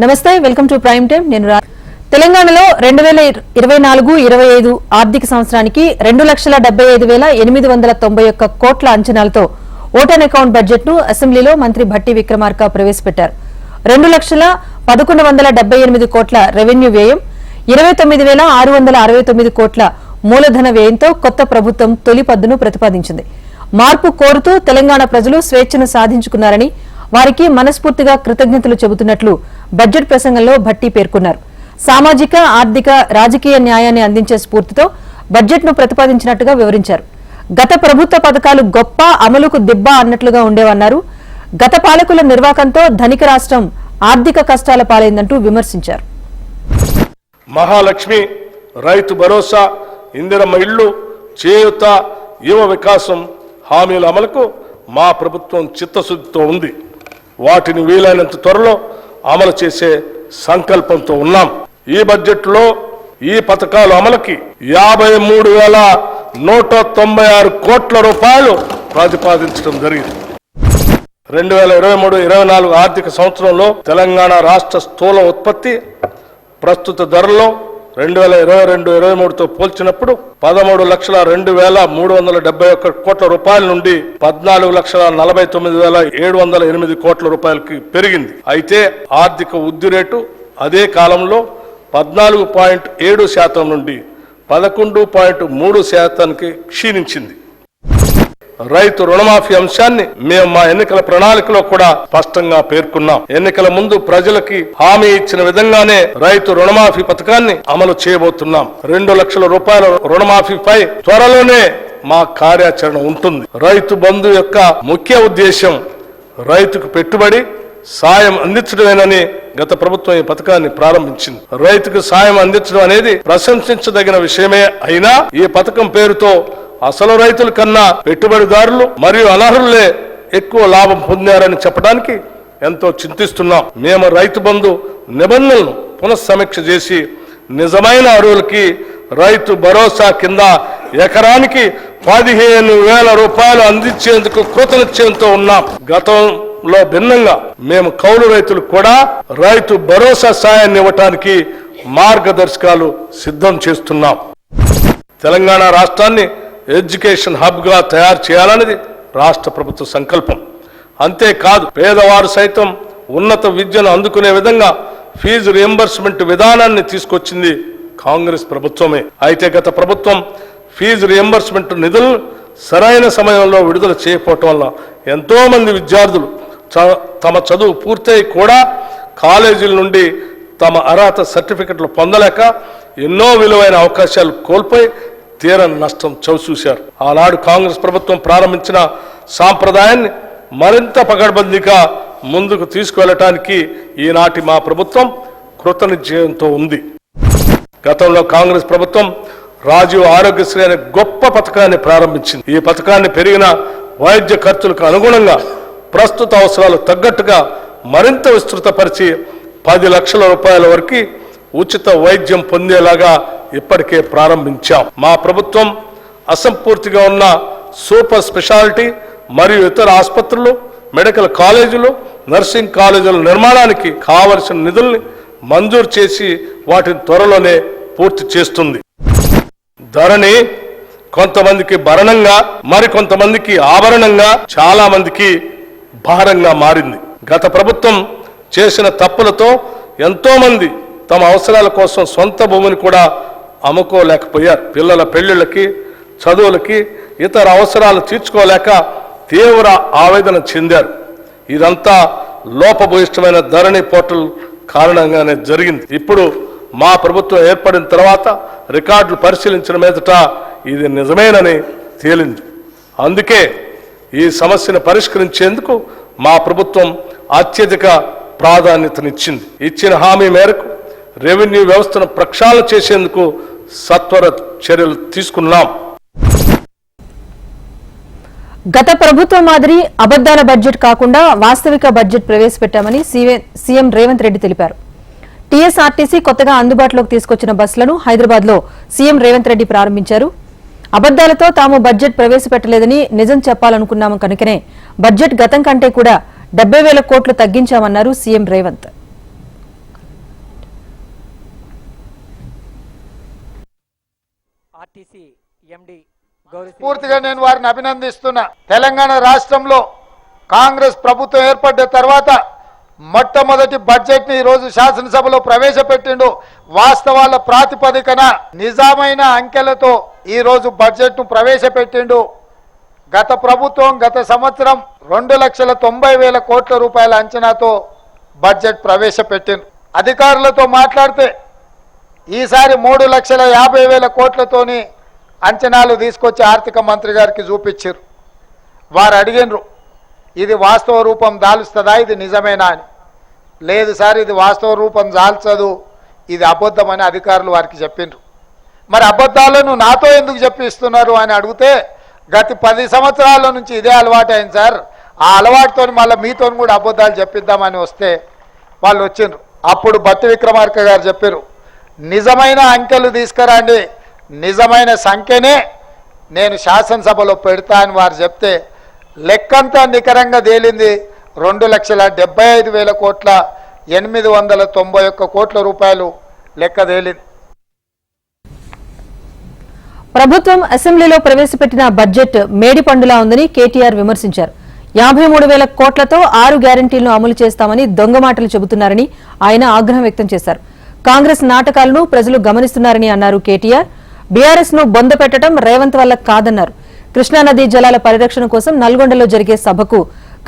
నమస్తే, welcome to prime time. నేను తెలంగాణలో 2024-25 ఆర్థిక సంవత్సరానికి 2,75,891 కోట్ల అంచనాలతో ఓటాన్ అకౌంట్ బడ్జెట్ ను అసెంబ్లీలో మంత్రి భట్టి విక్రమార్క ప్రవేశపెట్టారు. 2,11,178 కోట్ల రెవెన్యూ వ్యయం, 29,669 కోట్ల మూలధన వ్యయంతో కొత్త ప్రభుత్వం తొలి పద్దును ప్రతిపాదించింది. మార్పు కోరుతూ తెలంగాణ ప్రజలు స్వేచ్ఛను సాధించుకున్నారని, వారికి మనస్ఫూర్తిగా కృతజ్ఞతలు చెబుతున్నట్లు బడ్జెట్ ప్రసంగంలో భట్టి పేర్కొన్నారు. సామాజిక, ఆర్థిక, రాజకీయ న్యాయాన్ని అందించే స్ఫూర్తితో బడ్జెట్ ను ప్రతిపాదించినట్టుగా వివరించారు. గత ప్రభుత్వ పథకాలు గొప్ప, అమలుకు దిబ్బ అన్నట్లుగా ఉండేవన్నారు. గత పాలకుల నిర్వాకంతో ధనిక రాష్ట్రం ఆర్థిక కష్టాల పాలైందంటూ విమర్శించారు. మహాలక్ష్మి, రైతు భరోసా, ఇందిరమ్మ ఇళ్లు, చేయూత, యువ వికాసం హామీల అమలుకు మా ప్రభుత్వం చిత్తశుద్ధితో ఉంది. వాటిని వీలైనంత త్వరలో అమలు చేసే సంకల్పంతో ఉన్నాం. ఈ బడ్జెట్లో ఈ పథకాల అమలుకి 53,196 కోట్ల రూపాయలు ప్రతిపాదించడం జరిగింది. 2023-24 ఆర్థిక సంవత్సరంలో తెలంగాణ రాష్ట్ర స్థూల ఉత్పత్తి ప్రస్తుత ధరల్లో 2022-23తో పోల్చినప్పుడు 13,02,371 కోట్ల రూపాయల నుండి 14,49,708 కోట్ల రూపాయలకి పెరిగింది. అయితే ఆర్థిక వృద్ధి రేటు అదే కాలంలో 14.7% నుండి 11.3%కి క్షీణించింది. రైతు రుణమాఫీ అంశాన్ని మేము మా ఎన్నికల ప్రణాళికలో కూడా స్పష్టంగా పేర్కొన్నాం. ఎన్నికల ముందు ప్రజలకి హామీ ఇచ్చిన విధంగానే రైతు రుణమాఫీ పథకాన్ని అమలు చేయబోతున్నాం. 2 లక్షల రూపాయల రుణమాఫీపై త్వరలోనే మా కార్యాచరణ ఉంటుంది. రైతు బంధు యొక్క ముఖ్య ఉద్దేశం రైతుకు పెట్టుబడి సాయం అందించడమేనని గత ప్రభుత్వం ఈ పథకాన్ని ప్రారంభించింది. రైతుకు సాయం అందించడం అనేది ప్రశంసించదగిన విషయమే అయినా ఈ పథకం పేరుతో అసలు రైతుల కన్నా పెట్టుబడిదారులు మరియు అనర్హులే ఎక్కువ లాభం పొందారని చెప్పడానికి ఎంతో చింతిస్తున్నాం. మేము రైతు బంధు నిబంధనలను పునఃసమీక్ష చేసి నిజమైన అర్హులకి రైతు భరోసా కింద ఎకరానికి 15,000 రూపాయలు అందించేందుకు కృతనిశ్చయంతో ఉన్నాం. గతంలో భిన్నంగా మేము కౌలు రైతులకు కూడా రైతు భరోసా సాయాన్ని ఇవ్వటానికి మార్గదర్శకాలు సిద్ధం చేస్తున్నాం. తెలంగాణ రాష్ట్రాన్ని ఎడ్యుకేషన్ హబ్ గా తయారు చేయాలనేది రాష్ట్ర ప్రభుత్వ సంకల్పం. అంతేకాదు పేదవారు సైతం ఉన్నత విద్యను అందుకునే విధంగా ఫీజు రియంబర్స్మెంట్ విధానాన్ని తీసుకొచ్చింది కాంగ్రెస్ ప్రభుత్వమే. అయితే గత ప్రభుత్వం ఫీజు రియంబర్స్మెంట్ నిధులను సరైన సమయంలో విడుదల చేయకపోవటం వల్ల ఎంతో మంది విద్యార్థులు తమ చదువు పూర్తయి కూడా కాలేజీల నుండి తమ అర్హత సర్టిఫికెట్లు పొందలేక ఎన్నో విలువైన అవకాశాలు కోల్పోయి తీరని నష్టం చవిచూశారు. ఆనాడు కాంగ్రెస్ ప్రభుత్వం ప్రారంభించిన సాంప్రదాయాన్ని మరింత పకడ్బందీగా ముందుకు తీసుకువెళ్ళటానికి ఈనాటి మా ప్రభుత్వం కృతనిశ్చయంతో ఉంది. గతంలో కాంగ్రెస్ ప్రభుత్వం రాజీవ్ ఆరోగ్యశ్రీ అనే గొప్ప పథకాన్ని ప్రారంభించింది. ఈ పథకాన్ని పెరిగిన వైద్య ఖర్చులకు అనుగుణంగా ప్రస్తుత అవసరాలు తగ్గట్టుగా మరింత విస్తృతపరిచి 10 లక్షల రూపాయల వరకు ఉచిత వైద్యం పొందేలాగా ఇప్పటికే ప్రారంభించాం. మా ప్రభుత్వం అసంపూర్తిగా ఉన్న సూపర్ స్పెషాలిటీ మరియు ఇతర ఆసుపత్రులు, మెడికల్ కాలేజీలు, నర్సింగ్ కాలేజీల నిర్మాణానికి కావలసిన నిధుల్ని మంజూరు చేసి వాటిని త్వరలోనే పూర్తి చేస్తుంది. ధరణి కొంతమందికి భరణంగా, మరికొంతమందికి ఆభరణంగా, చాలా మందికి భారంగా మారింది. గత ప్రభుత్వం చేసిన తప్పులతో ఎంతో మంది తమ అవసరాల కోసం సొంత భూమిని కూడా అమ్ముకోలేకపోయారు. పిల్లల పెళ్లిళ్ళకి, చదువులకి, ఇతర అవసరాలు తీర్చుకోలేక తీవ్ర ఆవేదన చెందారు. ఇదంతా లోపభూయిష్టమైన ధరణి పోర్టల్ కారణంగానే జరిగింది. ఇప్పుడు మా ప్రభుత్వం ఏర్పడిన తర్వాత రికార్డులు పరిశీలించిన మీదట ఇది నిజమేనని తేలింది. అందుకే ఈ సమస్యను పరిష్కరించేందుకు మా ప్రభుత్వం అత్యధిక ప్రాధాన్యతనిచ్చింది. ఇచ్చిన హామీ మేరకు రెవెన్యూ వ్యవస్థను ప్రక్షాళన చేసేందుకు సత్వర చర్యలు తీసుకున్నాం. గత ప్రభుత్వం మాదిరి అబద్దాల బడ్జెట్ కాకుండా వాస్తవిక బడ్జెట్ ప్రవేశపెట్టామని సీఎం రేవంత్ రెడ్డి తెలిపారు. టీఎస్ఆర్టీసీ కొత్తగా అందుబాటులోకి తీసుకొచ్చిన బస్సులను హైదరాబాద్ లో సీఎం రేవంత్ రెడ్డి ప్రారంభించారు. అబద్దాలతో తాము బడ్జెట్ ప్రవేశపెట్టలేదని నిజం చెప్పాలనుకున్నాము కనుకనే బడ్జెట్ గతం కంటే కూడా 70,000 కోట్లు తగ్గించామన్నారు సీఎం రేవంత్. ఆర్టీసీ ఎండి గౌరవ పూర్తిగా నేను వారిని అభినందిస్తున్నా. తెలంగాణ రాష్ట్రంలో కాంగ్రెస్ ప్రభుత్వం ఏర్పడ్డ తర్వాత మొట్టమొదటి బడ్జెట్ ని ఈ రోజు శాసనసభలో ప్రవేశపెట్టిండు. వాస్తవాల ప్రాతిపదికన నిజమైన అంకెలతో ఈ రోజు బడ్జెట్ ను ప్రవేశపెట్టిండు. గత ప్రభుత్వం గత సంవత్సరం 2,90,000 కోట్ల రూపాయల అంచనాతో బడ్జెట్ ప్రవేశపెట్టింది. అధికారులతో మాట్లాడితే ఈసారి 3,50,000 కోట్లతోని అంచనాలు తీసుకొచ్చి ఆర్థిక మంత్రి గారికి చూపించారు. వారు అడిగినరు, ఇది వాస్తవ రూపం దాలుస్తుందా, ఇది నిజమేనా అని. లేదు సార్, ఇది వాస్తవ రూపం దాల్చదు, ఇది అబద్ధమని అధికారులు వారికి చెప్పిండ్రు. మరి అబద్ధాలను నాతో ఎందుకు చెప్పిస్తున్నారు అని అడిగితే, గత 10 సంవత్సరాల నుంచి ఇదే అలవాటు అయింది సార్, ఆ అలవాటుతో మళ్ళీ మీతో కూడా అబద్ధాలు చెప్పిద్దామని వస్తే వాళ్ళు వచ్చిండ్రు. అప్పుడు బట్టి విక్రమార్క గారు చెప్పారు, నిజమైన అంకెలు తీసుకురండి, నిజమైన సంఖ్యనే నేను శాసనసభలో పెడతా అని వారు చెప్తే లెక్కంతా నికరంగా తేలింది. 2,75,000 కోట్ల 891 కోట్ల రూపాయలు లెక్క తేలింది. ప్రభుత్వం అసెంబ్లీలో ప్రవేశపెట్టిన బడ్జెట్ మేడి పండులా ఉందని కేటీఆర్ విమర్శించారు. 53,000 కోట్లతో 6 గ్యారంటీలను అమలు చేస్తామని దొంగ మాటలు చెబుతున్నారని ఆయన ఆగ్రహం వ్యక్తం చేశారు. కాంగ్రెస్ నాటకాలను ప్రజలు గమనిస్తున్నారని అన్నారు కేటీఆర్. బీఆర్ఎస్ ను బొంద పెట్టడం రేవంత్ వల్ల కాదన్నారు. కృష్ణానదీ జలాల పరిరక్షణ కోసం నల్గొండలో జరిగే సభకు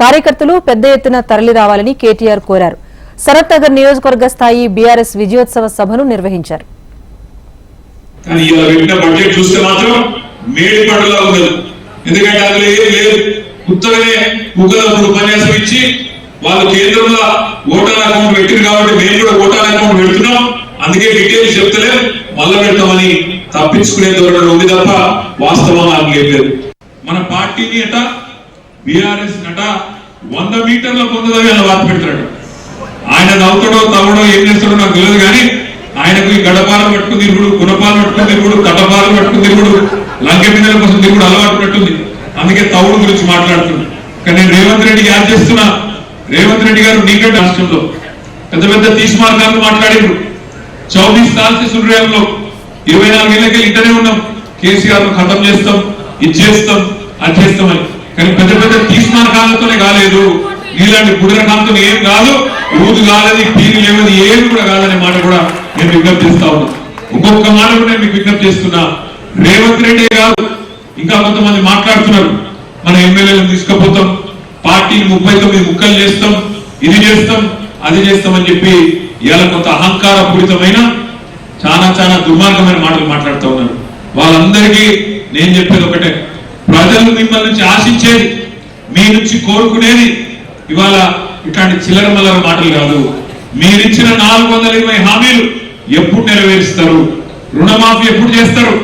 కార్యకర్తలు పెద్ద ఎత్తున తరలి రావాలని కేటీఆర్ కోరారు. శరత్ నగర్ నియోజకవర్గ స్థాయి బీఆర్ఎస్ విజయోత్సవ సభను నిర్వహించారు. కానీ ఇలా పెట్టిన బడ్జెట్ చూస్తే మాత్రం మేడి పండుగ ఉండదు. ఎందుకంటే అందులో ఏం లేదు. కొత్తగానే ముగ్గురు ఉపన్యాసం ఇచ్చి వాళ్ళు కేంద్రంలో ఓటర్ అకౌంట్ పెట్టింది కాబట్టి మేము కూడా ఓటర్ అకౌంట్ పెడుతున్నాం, అందుకే డీటెయిల్స్ చెప్తలేదు, మళ్ళా పెడతామని తప్పించుకునే ధోరణి ఉంది తప్ప వాస్తవం నాకు లేదు. మన పార్టీని అట బీఆర్ఎస్ నట 100 మీటర్ల పొందదని అలా వార్త పెడతాడు. ఆయన నవ్వుతాడో తవ్వడో ఏం చేస్తాడో నాకు తెలియదు, కానీ ఆయనకు ఈ గడపాలు పట్టుకుని తిరుగుడు, గుణపాలు పట్టుకుని తిరుగుడు, కటపాలు పట్టుకుని తిరుగుడు, లంకె పిల్లల కోసం తిరుగుడు అలవాటు పెట్టుంది. అందుకే తవుడు గురించి మాట్లాడుతున్నాడు. కానీ నేను రేవంత్ రెడ్డి యాడ్ చేస్తున్నా, రేవంత్ రెడ్డి గారు నీకంటే రాష్ట్రంలో పెద్ద పెద్ద తీర్మానాలు మాట్లాడిండ్రు. 24 साल से सुन रहे हम लोग, 24 ఏళ్ళకి ఇంటనే ఉన్నాం, కేసీఆర్ ను ఖతం చేస్తాం, ఇది చేస్తాం, అది చేస్తామని. కానీ పెద్ద పెద్ద తీర్మానాలతోనే కాలేదు, ఇలాంటి గుడిరకాలతో ఏం కాదు, ఊరు కాలేదు, పీరు లేవది, ఏమి కూడా కాదనే మాట కూడా నేను విజ్ఞప్తి చేస్తా ఉన్నా. ఒక్కొక్క మాట కూడా నేను మీకు విజ్ఞప్తి చేస్తున్నా. రేవంత్ రెడ్డి కాదు, ఇంకా కొంతమంది మాట్లాడుతున్నారు, మన ఎమ్మెల్యేలను తీసుకుపోతాం, పార్టీని 39 ముక్కలు చేస్తాం, ఇది చేస్తాం, అది చేస్తామని చెప్పి ఇవాళ కొంత అహంకార పూరితమైన చాలా చాలా దుర్మార్గమైన మాటలు మాట్లాడుతూ ఉన్నారు. వాళ్ళందరికీ నేను చెప్పేది ఒకటే, ప్రజలు మిమ్మల్ని నుంచి ఆశించేది, మీ నుంచి కోరుకునేది ఇవాళ ఇట్లాంటి చిల్లర మల్లర మాటలు కాదు. మీరిచ్చిన 420 హామీలు ఎప్పుడు నెరవేరుస్తారు, రుణమాఫీ ఎప్పుడు చేస్తారు,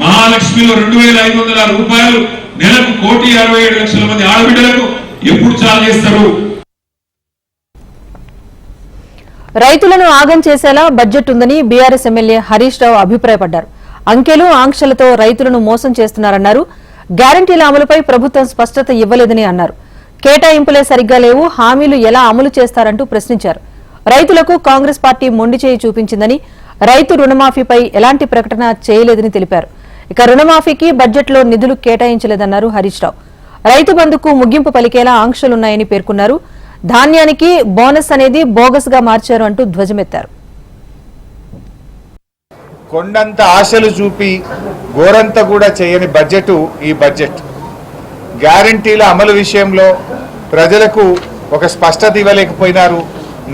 మహాలక్ష్మిలో 2,500 రూపాయలు నెలకు 1,67,00,000 మంది ఆడబిడ్డలకు ఎప్పుడు చాలు చేస్తారు. రైతులను ఆగం చేసేలా బడ్జెట్ ఉందని బీఆర్ఎస్ ఎమ్మెల్యే హరీష్ రావు అభిప్రాయపడ్డారు. అంకెలు ఆంక్షలతో రైతులను మోసం చేస్తున్నారన్నారు. గ్యారంటీల అమలుపై ప్రభుత్వం స్పష్టత ఇవ్వలేదని అన్నారు. కేటాయింపులే సరిగ్గా లేవు, హామీలు ఎలా అమలు చేస్తారంటూ ప్రశ్నించారు. రైతులకు కాంగ్రెస్ పార్టీ మొండి చేయి చూపించిందని, రైతు రుణమాఫీపై ఎలాంటి ప్రకటన చేయలేదని తెలిపారు. ఇక రుణమాఫీకి బడ్జెట్లో నిధులు కేటాయించలేదన్నారు హరీష్ రావు. రైతు బంధుకు ముగింపు పలికేలా ఆంక్షలున్నాయని పేర్కొన్నారు. ధాన్యానికి బోనస్ అనేది బోగస్ గా మార్చారు అంటూ ధ్వజమెత్తారు. కొండంత ఆశలు చూపి గోరంత కూడా చేయని బడ్జెట్ ఈ బడ్జెట్. గ్యారంటీల అమలు విషయంలో ప్రజలకు ఒక స్పష్టత ఇవ్వలేకపోయినారు,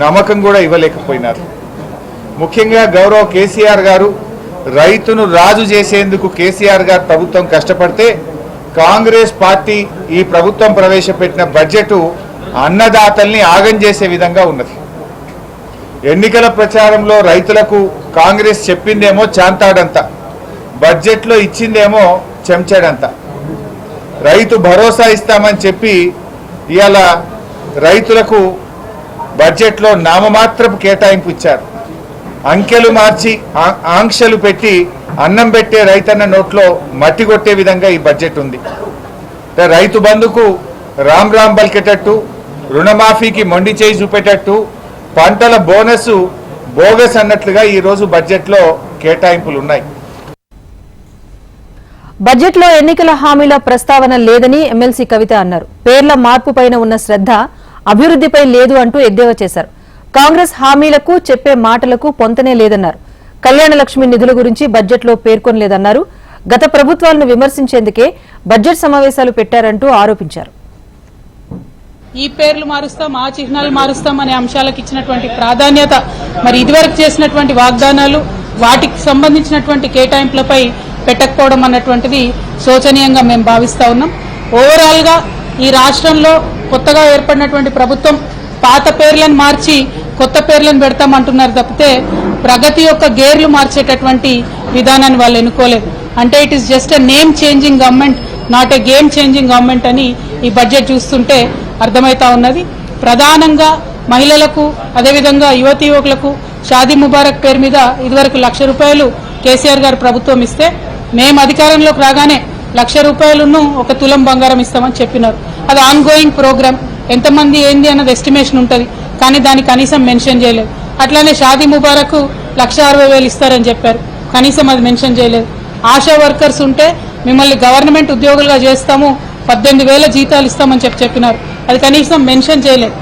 నమ్మకం కూడా ఇవ్వలేకపోయినారు. ముఖ్యంగా గౌరవ కేసీఆర్ గారు రైతును రాజు చేసేందుకు కేసీఆర్ గారు ప్రభుత్వం కష్టపడితే, కాంగ్రెస్ పార్టీ ఈ ప్రభుత్వం ప్రవేశపెట్టిన బడ్జెట్ అన్నదాతల్ని ఆగం చేసే విధంగా ఉన్నది. ఎన్నికల ప్రచారంలో రైతులకు కాంగ్రెస్ చెప్పిందేమో చాంతాడంత, బడ్జెట్లో ఇచ్చిందేమో చెంచాడంత. రైతు భరోసా ఇస్తామని చెప్పి ఇవాళ రైతులకు బడ్జెట్లో నామమాత్రపు కేటాయింపు ఇచ్చారు. అంకెలు మార్చి ఆంక్షలు పెట్టి అన్నం పెట్టే రైతన్న నోట్లో మట్టి కొట్టే విధంగా ఈ బడ్జెట్ ఉంది. రైతు బంధుకు రామ్ రామ్ పలికేటట్టు, రుణమాఫీకి మొండి చేయి చూపేటట్టు, పంటల బోనస్ బోగస్ అన్నట్లుగా ఈరోజు బడ్జెట్లో కేటాయింపులు ఉన్నాయి. బడ్జెట్లో ఎన్నికల హామీల ప్రస్తావన లేదని ఎమ్మెల్సీ కవిత అన్నారు. పేర్ల మార్పుపైన ఉన్న శ్రద్ధ అభివృద్ధిపై లేదు అంటూ ఎద్దేవా చేశారు. కాంగ్రెస్ హామీలకు చెప్పే మాటలకు పొంతనే లేదన్నారు. కళ్యాణ లక్ష్మి నిధుల గురించి బడ్జెట్లో పేర్కొనలేదన్నారు. గత ప్రభుత్వాలను విమర్శించేందుకే బడ్జెట్ సమావేశాలు పెట్టారంటూ ఆరోపించారు. ఈ పేర్లు మారుస్తాం, ఆ చిహ్నాలు మారుస్తాం అనే అంశాలకు ఇచ్చినటువంటి ప్రాధాన్యత, మరి ఇదివరకు చేసినటువంటి వాగ్దానాలు, వాటికి సంబంధించినటువంటి కేటాయింపులపై పెట్టకపోవడం అన్నటువంటిది శోచనీయంగా మేము భావిస్తా ఉన్నాం. ఓవరాల్ గా ఈ రాష్ట్రంలో కొత్తగా ఏర్పడినటువంటి ప్రభుత్వం పాత పేర్లను మార్చి కొత్త పేర్లను పెడతామంటున్నారు తప్పితే ప్రగతి యొక్క గేర్లు మార్చేటటువంటి విధానాన్ని వాళ్ళు ఎన్నుకోలేదు. అంటే it is just a name changing government, not a game changing government అని ఈ బడ్జెట్ చూస్తుంటే అర్థమవుతా ఉన్నది. ప్రధానంగా మహిళలకు, అదేవిధంగా యువతీ యువకులకు షాదీ ముబారక్ పేరు మీద ఇదివరకు ₹1,00,000 కేసీఆర్ గారు ప్రభుత్వం ఇస్తే, మేము అధికారంలోకి రాగానే ₹1,00,000 1 తులం బంగారం ఇస్తామని చెప్పినారు. అది ఆన్ గోయింగ్ ప్రోగ్రామ్. ఎంతమంది ఏంది అన్నది ఎస్టిమేషన్ ఉంటుంది, కానీ దాన్ని కనీసం మెన్షన్ చేయలేదు. అట్లానే షాదీ ముబారక్ ₹1,60,000 ఇస్తారని చెప్పారు, కనీసం అది మెన్షన్ చేయలేదు. ఆశా వర్కర్స్ ఉంటే మిమ్మల్ని గవర్నమెంట్ ఉద్యోగులుగా చేస్తాము, 18,000 జీతాలు ఇస్తామని చెప్పినారు, అది కనీసం మెన్షన్ చేయలేదు.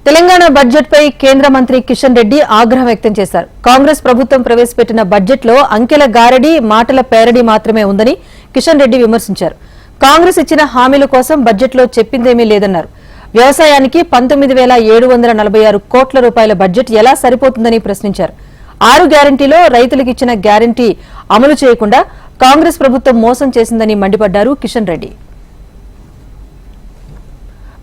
తెలంగాణ బడ్జెట్ పై కేంద్ర మంత్రి కిషన్ రెడ్డి ఆగ్రహం వ్యక్తం చేశారు. కాంగ్రెస్ ప్రభుత్వం ప్రవేశపెట్టిన బడ్జెట్ లో అంకెల గారడీ, మాటల పేరడీ మాత్రమే ఉందని కిషన్ రెడ్డి విమర్శించారు. కాంగ్రెస్ ఇచ్చిన హామీల కోసం బడ్జెట్ లో చెప్పిందేమీ లేదన్నారు. వ్యవసాయానికి 19,746 కోట్ల రూపాయల బడ్జెట్ ఎలా సరిపోతుందని ప్రశ్నించారు. 6 గ్యారంటీలో రైతులకు ఇచ్చిన గ్యారంటీ అమలు చేయకుండా కాంగ్రెస్ ప్రభుత్వం మోసం చేసిందని మండిపడ్డారు కిషన్ రెడ్డి.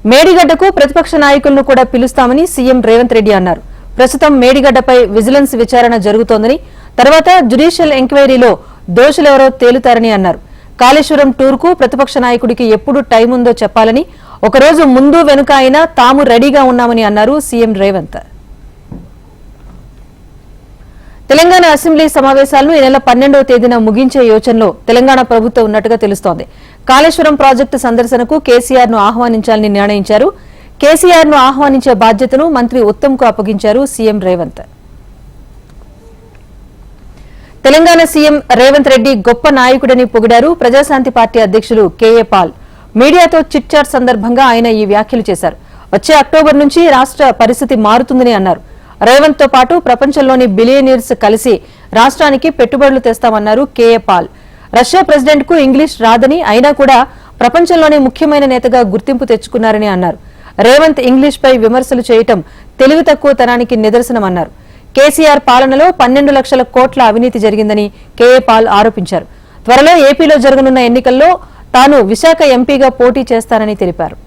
మేడిగడ్డకు ప్రతిపక్ష నాయకులను కూడా పిలుస్తామని సీఎం రేవంత్ రెడ్డి అన్నారు. ప్రస్తుతం మేడిగడ్డపై విజిలెన్స్ విచారణ జరుగుతోందని, తర్వాత జ్యుడిషియల్ ఎంక్వైరీలో దోషులెవరో తేలుతారని అన్నారు. కాళేశ్వరం టూర్కు ప్రతిపక్ష నాయకుడికి ఎప్పుడు టైం ఉందో చెప్పాలని, ఒకరోజు ముందు వెనుక అయినా తాము రెడీగా ఉన్నామని అన్నారు సీఎం రేవంత్. తెలంగాణ అసెంబ్లీ సమావేశాలను ఈ నెల 12వ తేదీన ముగించే యోచనలో తెలంగాణ ప్రభుత్వం ఉన్నట్టుగా తెలుస్తోంది. కాళేశ్వరం ప్రాజెక్టు సందర్శనకు కేసీఆర్ ను ఆహ్వానించాలని నిర్ణయించారు. కేసీఆర్ ను ఆహ్వానించే బాధ్యతను మంత్రి ఉత్తమ్ కు అప్పగించారు సీఎం రేవంత్. తెలంగాణ సీఎం రేవంత్ రెడ్డి గొప్ప నాయకుడని పొగిడారు ప్రజాశాంతి పార్టీ అధ్యక్షులు కేఏ పాల్. మీడియాతో చిట్ చాట్ సందర్భంగా ఆయన ఈ వ్యాఖ్యలు చేశారు. వచ్చే అక్టోబర్ నుంచి రాష్ట్ర పరిస్థితి మారుతుందని అన్నారు. రేవంత్ తో పాటు ప్రపంచంలోని బిలియనీర్స్ కలిసి రాష్ట్రానికి పెట్టుబడులు తెస్తామన్నారు కేఏ పాల్. రష్యా ప్రెసిడెంట్ కు ఇంగ్లీష్ రాదని, అయినా కూడా ప్రపంచంలోనే ముఖ్యమైన నేతగా గుర్తింపు తెచ్చుకున్నారని అన్నారు. రేవంత్ ఇంగ్లీష్ పై విమర్శలు చేయటం తెలివి తక్కువతనానికి నిదర్శనమన్నారు. కేసీఆర్ పాలనలో 12 లక్షల కోట్ల అవినీతి జరిగిందని కేఏ పాల్ ఆరోపించారు. త్వరలో ఏపీలో జరగనున్న ఎన్నికల్లో తాను విశాఖ ఎంపీగా పోటీ చేస్తానని తెలిపారు.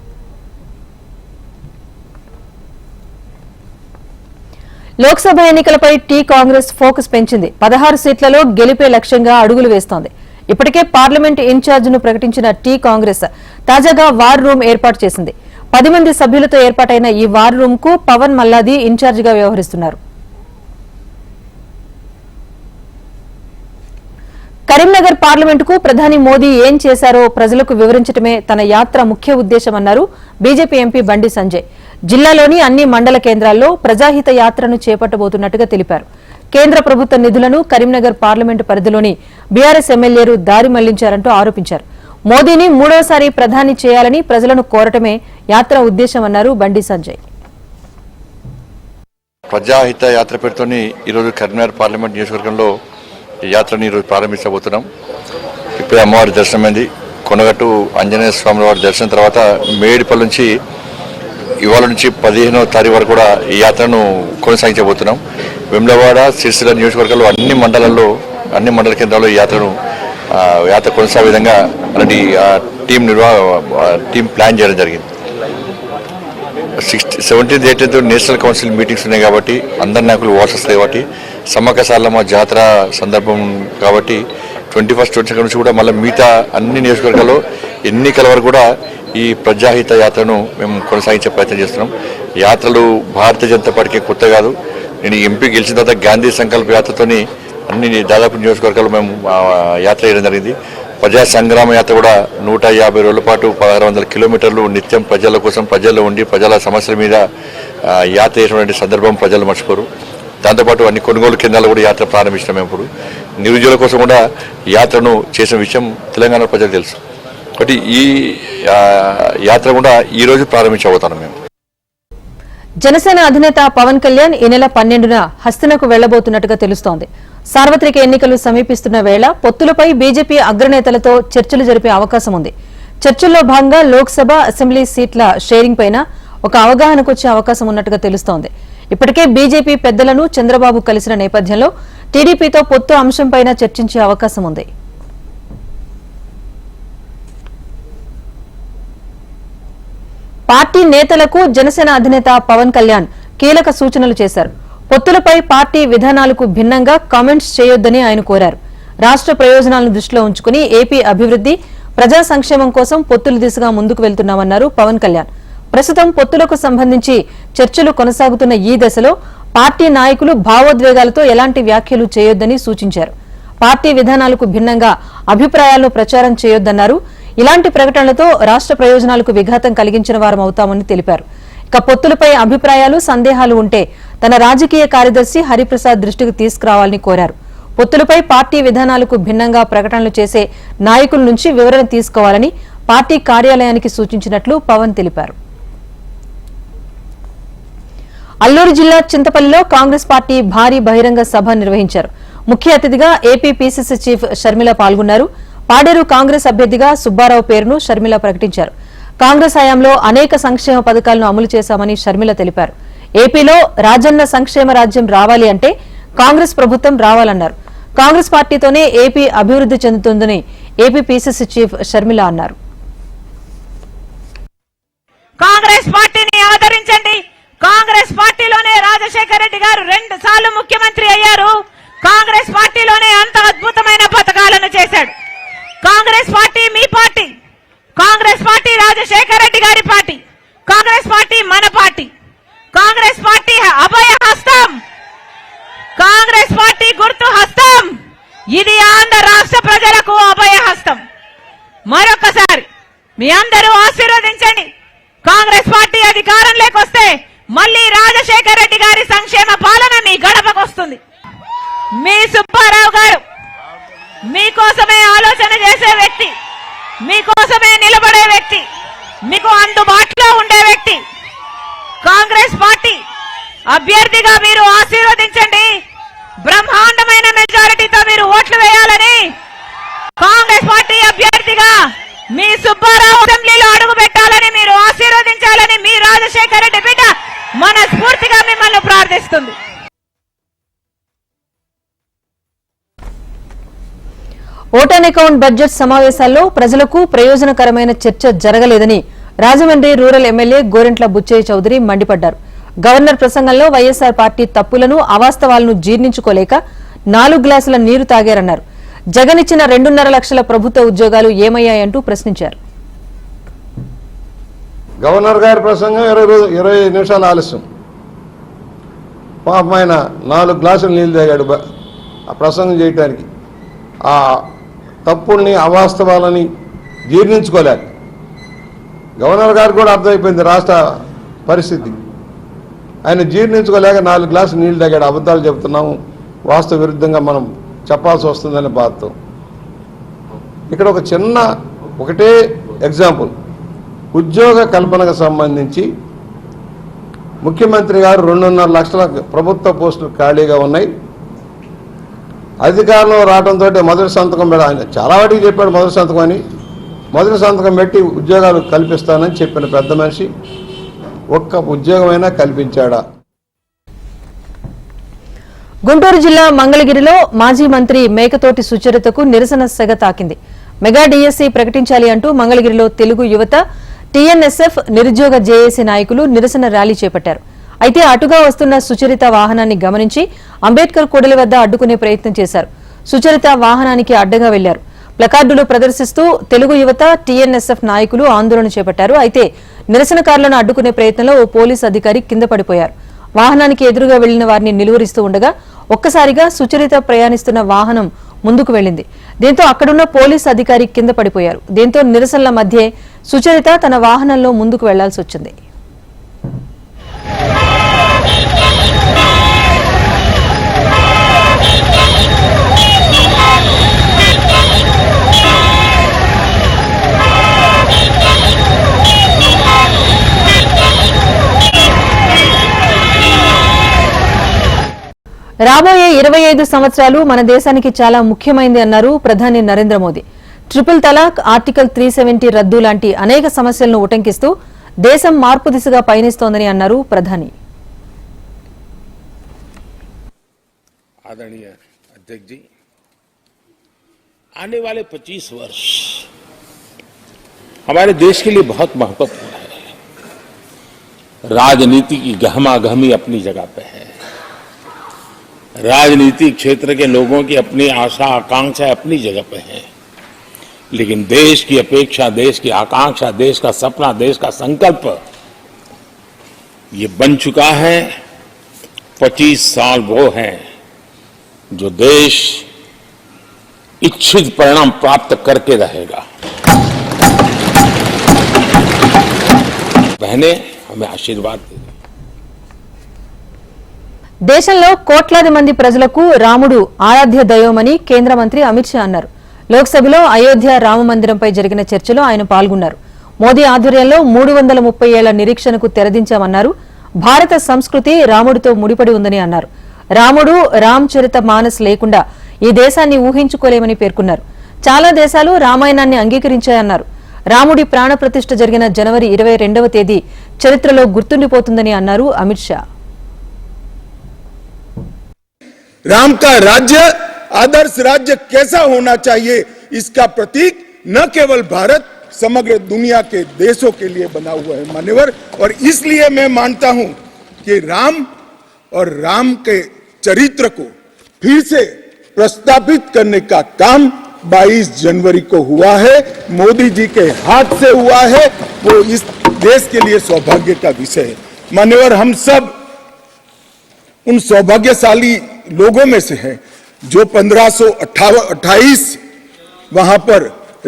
లోక్సభ ఎన్నికలపై టీ కాంగ్రెస్ ఫోకస్ పెంచింది. 16 సీట్లలో గెలిపే లక్ష్యంగా అడుగులు వేస్తోంది. ఇప్పటికే పార్లమెంట్ ఇన్ఛార్జిను ప్రకటించిన టీ కాంగ్రెస్ తాజాగా వార్ రూమ్ ఏర్పాటు చేసింది. 10 మంది సభ్యులతో ఏర్పాటైన ఈ వార్ రూమ్ కు పవన్ మల్లాది ఇన్ఛార్జిగా వ్యవహరిస్తున్నారు. కరీంనగర్ పార్లమెంటుకు ప్రధాని మోదీ ఏం చేశారో ప్రజలకు వివరించడమే తన యాత్ర ముఖ్య ఉద్దేశమన్నారు బీజేపీ ఎంపీ బండి సంజయ్. జిల్లాలోని అన్ని మండల కేంద్రాల్లో ప్రజాహిత యాత్రను చేపట్టబోతున్నట్టుగా తెలిపారు. కేంద్ర ప్రభుత్వ నిధులను కరీంనగర్ పార్లమెంటు పరిధిలోని బీఆర్ఎస్ ఎమ్మెల్యేలు దారి మళ్లించారంటూ ఆరోపించారు. మోదీని 3వసారి ప్రధాని చేయాలని ప్రజలను కోరటమే యాత్ర ఉద్దేశమన్నారు బండి సంజయ్. ప్రజాహిత యాత్ర పేరుతోని ఈరోజు కరీంనగర్ పార్లమెంట్ నియోజకవర్గంలో ఈ యాత్రని ఈరోజు ప్రారంభించబోతున్నాం. ఇప్పుడే అమ్మవారి దర్శనమైంది. కొనగట్టు ఆంజనేయ స్వామి వారి దర్శనం తర్వాత మేడిపల్లి నుంచి ఇవాళ నుంచి 15వ తారీఖు వరకు కూడా ఈ యాత్రను కొనసాగించబోతున్నాం. వేములవాడ, సిరిసిల్ల నియోజకవర్గాల్లో అన్ని మండల కేంద్రాల్లో ఈ యాత్ర కొనసాగే విధంగా అలాంటి టీం ప్లాన్ చేయడం జరిగింది. 17th 18th national council meetings ఉన్నాయి కాబట్టి అందరి నాయకులు వాట్స్ వస్తాయి కాబట్టి సమ్మక్క సారలమ్మ జాతర సందర్భం కాబట్టి 21st 22nd నుంచి కూడా మళ్ళీ మిగతా అన్ని నియోజకవర్గాల్లో ఎన్నికల వరకు కూడా ఈ ప్రజాహిత యాత్రను మేము కొనసాగించే ప్రయత్నం చేస్తున్నాం. యాత్రలు భారతీయ జనతా పార్టీకి కొత్త కాదు. నేను ఎంపీ గెలిచిన తర్వాత గాంధీ సంకల్ప యాత్రతోని అన్ని దాదాపు నియోజకవర్గాలు మేము యాత్ర చేయడం జరిగింది. ప్రజా సంగ్రామ యాత్ర కూడా 150 రోజుల పాటు 1600 కిలోమీటర్లు నిత్యం ప్రజల కోసం ప్రజల్లో ఉండి ప్రజల సమస్యల మీద యాత్ర చేసినటువంటి సందర్భం ప్రజలు మర్చిపోరు. దాంతోపాటు అన్ని కొనుగోలు కేంద్రాలు కూడా యాత్ర ప్రారంభించినాం. మేము ఇప్పుడు నిరుద్యోగుల కోసం కూడా యాత్రను చేసిన విషయం తెలంగాణ ప్రజలకు తెలుసు. కాబట్టి ఈ యాత్ర కూడా ఈ రోజు ప్రారంభించబోతున్నాం. మేము జనసేన అధినేత పవన్ కళ్యాణ్ ఈ నెల 12న హస్తినకు వెళ్లబోతున్నట్టుగా తెలుస్తోంది. సార్వత్రిక ఎన్నికలు సమీపిస్తున్న వేళ పొత్తులపై బీజేపీ అగ్రనేతలతో చర్చలు జరిపే అవకాశం ఉంది. చర్చల్లో భాగంగా లోక్సభ, అసెంబ్లీ సీట్ల షేరింగ్ పైన ఒక అవగాహనకు వచ్చే అవకాశం ఉన్నట్టుగా తెలుస్తోంది. ఇప్పటికే బీజేపీ పెద్దలను చంద్రబాబు కలిసిన నేపథ్యంలో టీడీపీతో పొత్తు అంశంపైన చర్చించే అవకాశం ఉంది. పార్టీ నేతలకు జనసేన అధినేత పవన్ కళ్యాణ్ కీలక సూచనలు చేశారు. పొత్తులపై పార్టీ విధానాలకు భిన్నంగా కామెంట్స్ చేయొద్దని ఆయన కోరారు. రాష్ట్ర ప్రయోజనాలను దృష్టిలో ఉంచుకుని ఏపీ అభివృద్ధి, ప్రజా సంక్షేమం కోసం పొత్తుల దిశగా ముందుకు వెళ్తున్నామన్నారు పవన్ కళ్యాణ్. ప్రస్తుతం పొత్తులకు సంబంధించి చర్చలు కొనసాగుతున్న ఈ దశలో పార్టీ నాయకులు భావోద్వేగాలతో ఎలాంటి వ్యాఖ్యలు చేయొద్దని సూచించారు. పార్టీ విధానాలకు భిన్నంగా అభిప్రాయాలను ప్రచారం చేయొద్దన్నారు. ఇలాంటి ప్రకటనలతో రాష్ట్ర ప్రయోజనాలకు విఘాతం కలిగించిన వారమవుతామని తెలిపారు. ఇక పొత్తులపై అభిప్రాయాలు, సందేహాలు ఉంటే తన రాజకీయ కార్యదర్శి హరిప్రసాద్ దృష్టికి తీసుకురావాలని కోరారు. పొత్తులపై పార్టీ విధానాలకు భిన్నంగా ప్రకటనలు చేసే నాయకుల నుంచి వివరణ తీసుకోవాలని పార్టీ కార్యాలయానికి సూచించినట్లు పవన్ తెలిపారు. అల్లూరు జిల్లా చింతపల్లిలో కాంగ్రెస్ పార్టీ భారీ బహిరంగ సభ నిర్వహించారు. ముఖ్య అతిథిగా ఏపీ పీసీసీ చీఫ్ షర్మిల పాల్గొన్నారు. పాడేరు కాంగ్రెస్ అభ్యర్థిగా సుబ్బారావు పేరును షర్మిల ప్రకటించారు. కాంగ్రెస్ హయాంలో అనేక సంక్షేమ పథకాలను అమలు చేశామని షర్మిల తెలిపారు. ఏపీలో రాజన్న సంక్షేమ రాజ్యం రావాలి అంటే కాంగ్రెస్ ప్రభుత్వం రావాలన్నారు. కాంగ్రెస్ పార్టీతోనే ఏపీ అభివృద్ధి చెందుతుందని ఏపీ పీసీసీ చీఫ్ షర్మిల అన్నారు. కాంగ్రెస్ పార్టీని ఆదరించండి. కాంగ్రెస్ పార్టీలోనే రాజశేఖర రెడ్డి గారు 2 సార్లు ముఖ్యమంత్రి అయ్యారు. కాంగ్రెస్ పార్టీలోనే అంత అద్భుతమైన పథకాలను చేశాడు. కాంగ్రెస్ పార్టీ మీ పార్టీ. కాంగ్రెస్ పార్టీ రాజశేఖర రెడ్డి గారి పార్టీ. కాంగ్రెస్ పార్టీ మన పార్టీ. కాంగ్రెస్ పార్టీ అభయ హస్తం. కాంగ్రెస్ పార్టీ గుర్తు హస్తం. ఇది ఆంధ్ర రాష్ట్ర ప్రజలకు అభయ హస్తం. మరొకసారి మీ అందరూ ఆశీర్వదించండి. కాంగ్రెస్ పార్టీ అధికారంలోకి వస్తే మళ్ళీ రాజశేఖర రెడ్డి గారి సంక్షేమ పాలన మీ గడపకొస్తుంది. మీ సుబ్బారావు గారు మీకోసమే ఆలోచన చేసే వ్యక్తి, మీకోసమే నిలబడే వ్యక్తి, మీకు అందుబాటులో ఉండే వ్యక్తి. కాంగ్రెస్ పార్టీ అభ్యర్థిగా మీరు ఆశీర్వదించండి. బ్రహ్మాండమైన మెజారిటీతో మీరు ఓట్లు వేయాలని కాంగ్రెస్ పార్టీ అభ్యర్థిగా మీ సుబ్బారావు అసెంబ్లీలో అడుగు పెట్టాలని మీరు ఆశీర్వదించాలని మీ రాజశేఖర రెడ్డి బిడ్డ మనస్ఫూర్తిగా మిమ్మల్ని ప్రార్థిస్తుంది. ఓటాన్ అకౌంట్ బడ్జెట్ సమావేశాల్లో ప్రజలకు ప్రయోజనకరమైన చర్చ జరగలేదని రాజమండ్రి రూరల్ ఎమ్మెల్యే గోరెంట్ల బుచ్చయ్య చౌదరి మండిపడ్డారు. గవర్నర్ ప్రసంగంలో వైఎస్సార్ పార్టీ తప్పులను, అవాస్తవాలను జీర్ణించుకోలేక 4 గ్లాసుల నీరు తాగారన్నారు. జగన్ ఇచ్చిన 2.5 లక్షల ప్రభుత్వ ఉద్యోగాలు ఏమయ్యాయంటూ ప్రశ్నించారు. గవర్నర్ గారి ప్రసంగం 20 నిమిషాల ఆలస్యం. పాపం ఆయన 4 గ్లాసులు నీళ్లు తాగాడు ఆ ప్రసంగం చేయటానికి. ఆ తప్పుల్ని, అవాస్తవాలని జీర్ణించుకోలేక గవర్నర్ గారికి కూడా అర్థమైపోయింది రాష్ట్ర పరిస్థితి. ఆయన జీర్ణించుకోలేక 4 గ్లాసులు నీళ్లు తాగాడు. అబద్ధాలు చెబుతున్నాము, వాస్తవ విరుద్ధంగా మనం చెప్పాల్సి వస్తుందనే బాధతో. ఇక్కడ ఒకటే ఎగ్జాంపుల్, ఉద్యోగ కల్పనకు సంబంధించి ముఖ్యమంత్రి గారు 2.5 లక్షల ప్రభుత్వ పోస్టులు ఖాళీగా ఉన్నాయి. అధికారంలో రావడంతో మొదటి సంతకం పెడ ఆయన చాలా వాటికి చెప్పాడు మొదటి సంతకం అని. మొదటి సంతకం పెట్టి ఉద్యోగాలు కల్పిస్తానని చెప్పిన పెద్ద మనిషి ఒక్క ఉద్యోగమైనా కల్పించాడా? గుంటూరు జిల్లా మంగళగిరిలో మాజీ మంత్రి మేకతోటి సుచరితకు నిరసన సెగ తాకింది. మెగా డిఎస్సీ ప్రకటించాలి అంటూ మంగళగిరిలో తెలుగు యువత, టీఎన్ఎస్ఎఫ్, నిరుద్యోగ జేఏసీ నాయకులు నిరసన ర్యాలీ చేపట్టారు. అయితే అటుగా వస్తున్న సుచరిత వాహనాన్ని గమనించి అంబేద్కర్ కూడలి వద్ద అడ్డుకునే ప్రయత్నం చేశారు. సుచరిత వాహనానికి అడ్డగా వెళ్లారు. ప్లకార్డులు ప్రదర్శిస్తూ తెలుగు యువత, టీఎన్ఎస్ఎఫ్ నాయకులు ఆందోళన చేపట్టారు. అయితే నిరసనకారులను అడ్డుకునే ప్రయత్నంలో ఓ పోలీసు అధికారి కింద పడిపోయారు. వాహనానికి ఎదురుగా వెళ్లిన వారిని నిలువరిస్తూ ఉండగా ఒక్కసారిగా సుచరిత ప్రయాణిస్తున్న వాహనం ముందుకు వెళ్లింది. దీంతో అక్కడున్న పోలీసు అధికారి కింద పడిపోయారు. దీంతో నిరసనల మధ్యే సుచరిత తన వాహనంలో ముందుకు వెళ్లాల్సి వచ్చింది. రాబోయే 25 సంవత్సరాలు మన దేశానికి చాలా ముఖ్యమైంది అన్నారు ప్రధాని నరేంద్ర మోదీ. ట్రిపుల్ తలాక్, ఆర్టికల్ 370 రద్దు లాంటి అనేక సమస్యలను ఉటంకిస్తూ దేశం మార్పు దిశగా పయనిస్తోందని అన్నారు ప్రధాని. आदरणीय अध्यक्ष जी, आने वाले 25 वर्ष हमारे देश के लिए बहुत महत्वपूर्ण है. राजनीति की गहमा गहमी अपनी जगह पे है, राजनीतिक क्षेत्र के लोगों की अपनी आशा आकांक्षा अपनी जगह पे है, लेकिन देश की अपेक्षा, देश की आकांक्षा, देश का सपना, देश का संकल्प ये बन चुका है. 25 साल वो हैं जो देश इच्छित परिणाम प्राप्त करके रहेगा. बहनें हमें आशीर्वाद दें. దేశంలో కోట్లాది మంది ప్రజలకు రాముడు ఆరాధ్య దైవమని కేంద్ర మంత్రి అమిత్ షా అన్నారు. లోక్సభలో అయోధ్య రామ మందిరంపై జరిగిన చర్చలో ఆయన పాల్గొన్నారు. మోదీ ఆధ్వర్యంలో 330 ఏళ్ల నిరీక్షణకు తెరదించామన్నారు. భారత సంస్కృతి రాముడితో ముడిపడి ఉందని అన్నారు. రాముడు, రామ్ చరిత మానస్ లేకుండా ఈ దేశాన్ని ఊహించుకోలేమని పేర్కొన్నారు. చాలా దేశాలు రామాయణాన్ని అంగీకరించాయన్నారు. రాముడి ప్రాణ ప్రతిష్ఠ జరిగిన జనవరి 22వ తేదీ చరిత్రలో గుర్తుండిపోతుందని అన్నారు అమిత్ షా. राम का राज्य आदर्श राज्य कैसा होना चाहिए, इसका प्रतीक न केवल भारत, समग्र दुनिया के देशों के लिए बना हुआ है मान्यवर. और इसलिए मैं मानता हूं कि राम और राम के चरित्र को फिर से प्रस्तावित करने का काम 22 जनवरी को हुआ है, मोदी जी के हाथ से हुआ है. वो इस देश के लिए सौभाग्य का विषय है मान्यवर. हम सब उन सौभाग्यशाली लोगों में से हैं जो 1528 वहां पर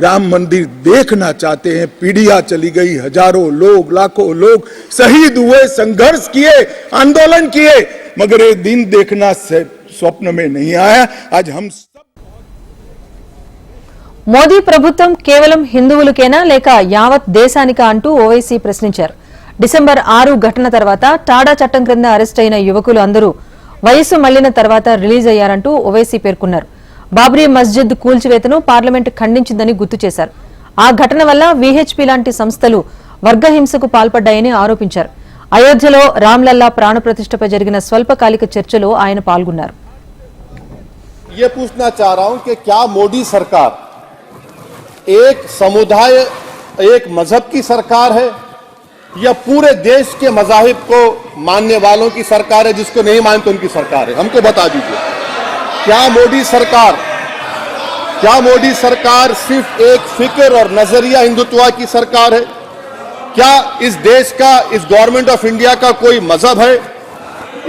राम मंदिर देखना चाहते हैं. पीढ़ियां चली गई, हजारों लोग, लाखों लोग शहीद हुए, संघर्ष किए, आंदोलन किए, मगर ये दिन देखना स्वप्न में नहीं आया. आज हम మోదీ ప్రభుత్వం కేవలం హిందువులకేనా లేక యావత్ దేశానికా అంటూ ఓవైసీ ప్రశ్నించారు. డిసెంబర్ 6 ఘటన తర్వాత టాడా చట్టం క్రింద అరెస్ట్ అయిన యువకులు అందరూ వయసు మళ్లిన తర్వాత రిలీజ్ అయ్యారంటూ ఓవైసీ పేర్కొన్నారు. బాబ్రీ మస్జిద్ కూల్చివేతను పార్లమెంట్ ఖండించిందని గుర్తు చేశారు. ఆ ఘటన వల్ల వీహెచ్పీ లాంటి సంస్థలు వర్గహింసకు పాల్పడ్డాయని ఆరోపించారు. అయోధ్యలో రామ్లల్లా ప్రాణ ప్రతిష్టపై జరిగిన స్వల్పకాలిక చర్చలో ఆయన పాల్గొన్నారు. ये पूछना चाह रहा हूं कि क्या मोदी सरकार एक समुदाय, एक मजहब की सरकार है या पूरे देश के मजाहिब को मानने वालों की सरकार है, जिसको नहीं मानते उनकी सरकार है? हमको बता दीजिए. क्या मोदी सरकार सिर्फ एक फिक्र और नजरिया हिंदुत्व की सरकार है? क्या इस देश का, इस गवर्नमेंट ऑफ इंडिया का कोई मजहब है?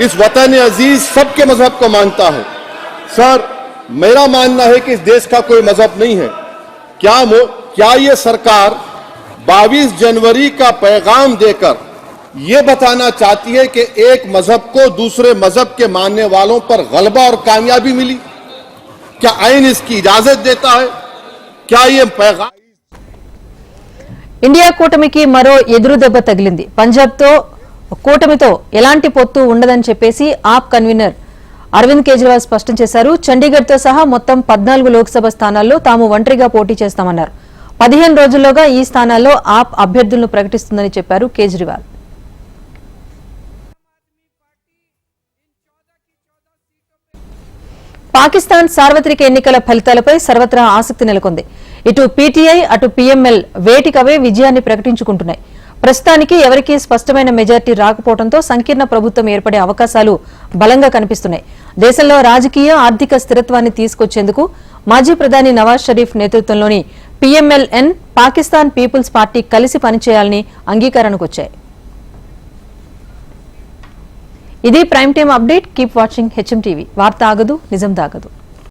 इस वतन अजीज सबके मजहब को मानता है. सर, मेरा मानना है कि इस देश का कोई मजहब नहीं है. क्या ये सरकार 22 जनवरी का पैगाम देकर ये बताना चाहती है कि एक मजहब को दूसरे मजहब के मानने वालों पर गलबा और कामयाबी मिली? क्या आईन इसकी इजाजत देता है? क्या ये पैगाम? ఇండియా కూటమికి మరో ఎదురుదెబ్బ తగిలింది. పంజాబ్తో కూటమితో ఎలాంటి పొత్తు ఉండదని చెప్పేసి ఆప్ కన్వీనర్ అరవింద్ కేజ్రీవాల్ స్పష్టం చేశారు. చండీగఢ్తో సహా మొత్తం 14 లోక్సభ స్థానాల్లో తాము ఒంటరిగా పోటీ చేస్తామన్నారు. 15 రోజుల్లోగా ఈ స్థానాల్లో ఆప్ అభ్యర్థులను ప్రకటిస్తుందని చెప్పారు కేజ్రీవాల్. పాకిస్తాన్ సార్వత్రిక ఎన్నికల ఫలితాలపై సర్వత్రా ఆసక్తి నెలకొంది. ఇటు పీటీఐ, అటు పీఎంఎల్ వేటికవే విజయాన్ని ప్రకటించుకుంటున్నాయి. ప్రస్తుతానికి ఎవరికీ స్పష్టమైన మెజార్టీ రాకపోవడంతో సంకీర్ణ ప్రభుత్వం ఏర్పడే అవకాశాలు బలంగా కనిపిస్తున్నాయి. దేశంలో రాజకీయ, ఆర్థిక స్థిరత్వాన్ని తీసుకొచ్చేందుకు మాజీ ప్రధాని నవాజ్ షరీఫ్ నేతృత్వంలోని పీఎంఎల్ఎన్, పాకిస్తాన్ పీపుల్స్ పార్టీ కలిసి పనిచేయాలని అంగీకారానికి వచ్చాయి. ఇది prime time update. Keep watching HM TV. వార్త ఆగదు, నిజం దాగదు.